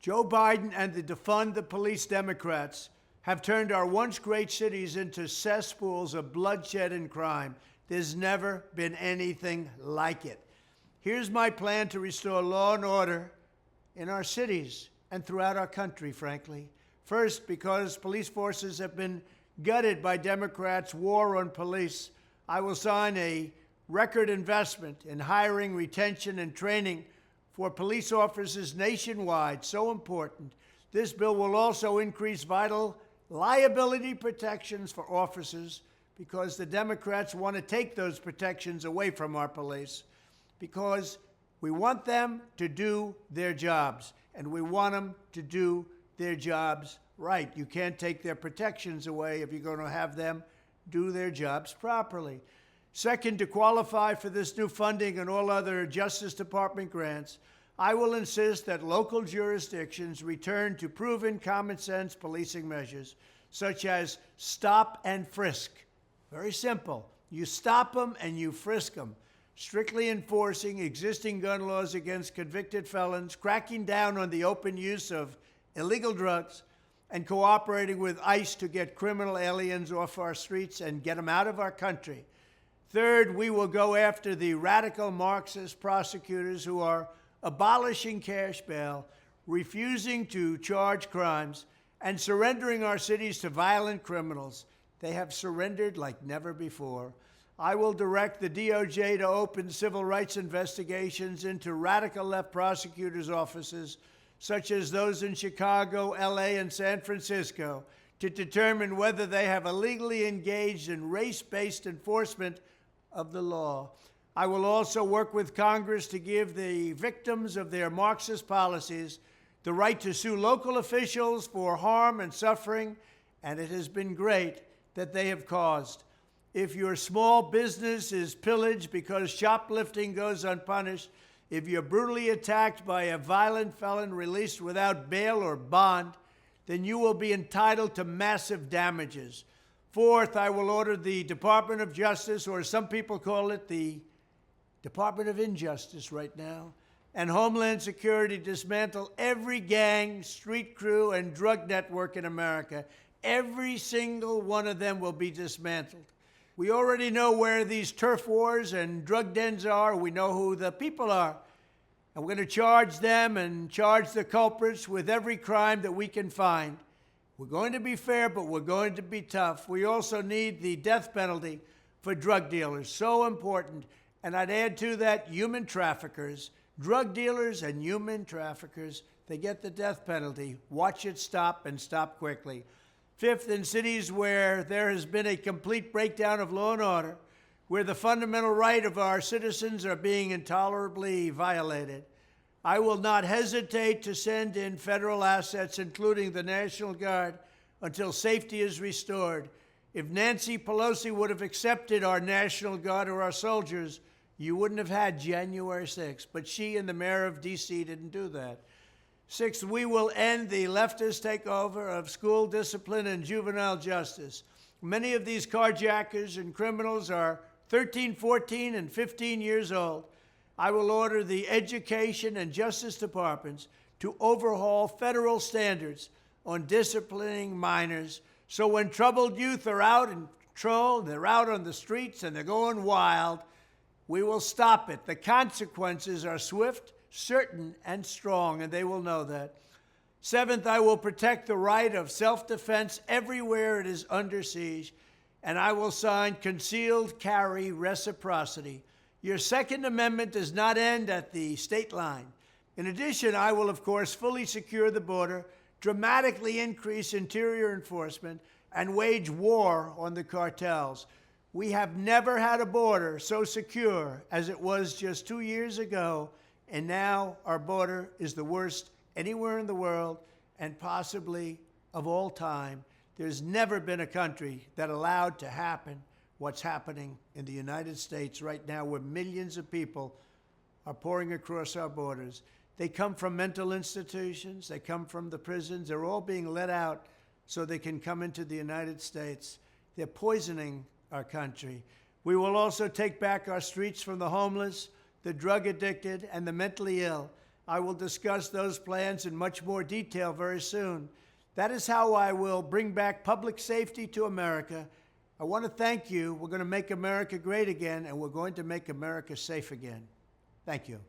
Joe Biden and the defund the police Democrats have turned our once great cities into cesspools of bloodshed and crime. There's never been anything like it. Here's my plan to restore law and order in our cities and throughout our country, frankly. First, because police forces have been gutted by Democrats' war on police, I will sign a record investment in hiring, retention, and training for police officers nationwide, so important. This bill will also increase vital liability protections for officers because the Democrats want to take those protections away from our police because we want them to do their jobs, and we want them to do their jobs right. You can't take their protections away if you're going to have them do their jobs properly. Second, to qualify for this new funding and all other Justice Department grants, I will insist that local jurisdictions return to proven common sense policing measures, such as stop and frisk. Very simple. You stop them and you frisk them. Strictly enforcing existing gun laws against convicted felons, cracking down on the open use of illegal drugs, and cooperating with ICE to get criminal aliens off our streets and get them out of our country. Third, we will go after the radical Marxist prosecutors who are abolishing cash bail, refusing to charge crimes, and surrendering our cities to violent criminals. They have surrendered like never before. I will direct the DOJ to open civil rights investigations into radical left prosecutors' offices, such as those in Chicago, LA, and San Francisco, to determine whether they have illegally engaged in race-based enforcement of the law. I will also work with Congress to give the victims of their Marxist policies the right to sue local officials for harm and suffering, and it has been great that they have caused. If your small business is pillaged because shoplifting goes unpunished, if you're brutally attacked by a violent felon released without bail or bond, then you will be entitled to massive damages. Fourth, I will order the Department of Justice, or some people call it the Department of Injustice right now, and Homeland Security dismantle every gang, street crew, and drug network in America. Every single one of them will be dismantled. We already know where these turf wars and drug dens are. We know who the people are. And we're going to charge them and charge the culprits with every crime that we can find. We're going to be fair, but we're going to be tough. We also need the death penalty for drug dealers. So important. And I'd add to that human traffickers, drug dealers and human traffickers. They get the death penalty. Watch it stop and stop quickly. Fifth, in cities where there has been a complete breakdown of law and order, where the fundamental right of our citizens are being intolerably violated, I will not hesitate to send in federal assets, including the National Guard, until safety is restored. If Nancy Pelosi would have accepted our National Guard or our soldiers, you wouldn't have had January 6th. But she and the mayor of D.C. didn't do that. Sixth, we will end the leftist takeover of school discipline and juvenile justice. Many of these carjackers and criminals are 13, 14, and 15 years old. I will order the Education and Justice Departments to overhaul federal standards on disciplining minors, so when troubled youth are out in control, they're out on the streets and they're going wild, we will stop it. The consequences are swift, certain, and strong, and they will know that. Seventh, I will protect the right of self-defense everywhere it is under siege, and I will sign concealed carry reciprocity. Your Second Amendment does not end at the state line. In addition, I will, of course, fully secure the border, dramatically increase interior enforcement, and wage war on the cartels. We have never had a border so secure as it was just 2 years ago, and now our border is the worst anywhere in the world and possibly of all time. There's never been a country that allowed to happen what's happening in the United States right now, where millions of people are pouring across our borders. They come from mental institutions. They come from the prisons. They're all being let out so they can come into the United States. They're poisoning our country. We will also take back our streets from the homeless, the drug addicted, and the mentally ill. I will discuss those plans in much more detail very soon. That is how I will bring back public safety to America. I want to thank you. We're going to make America great again, and we're going to make America safe again. Thank you.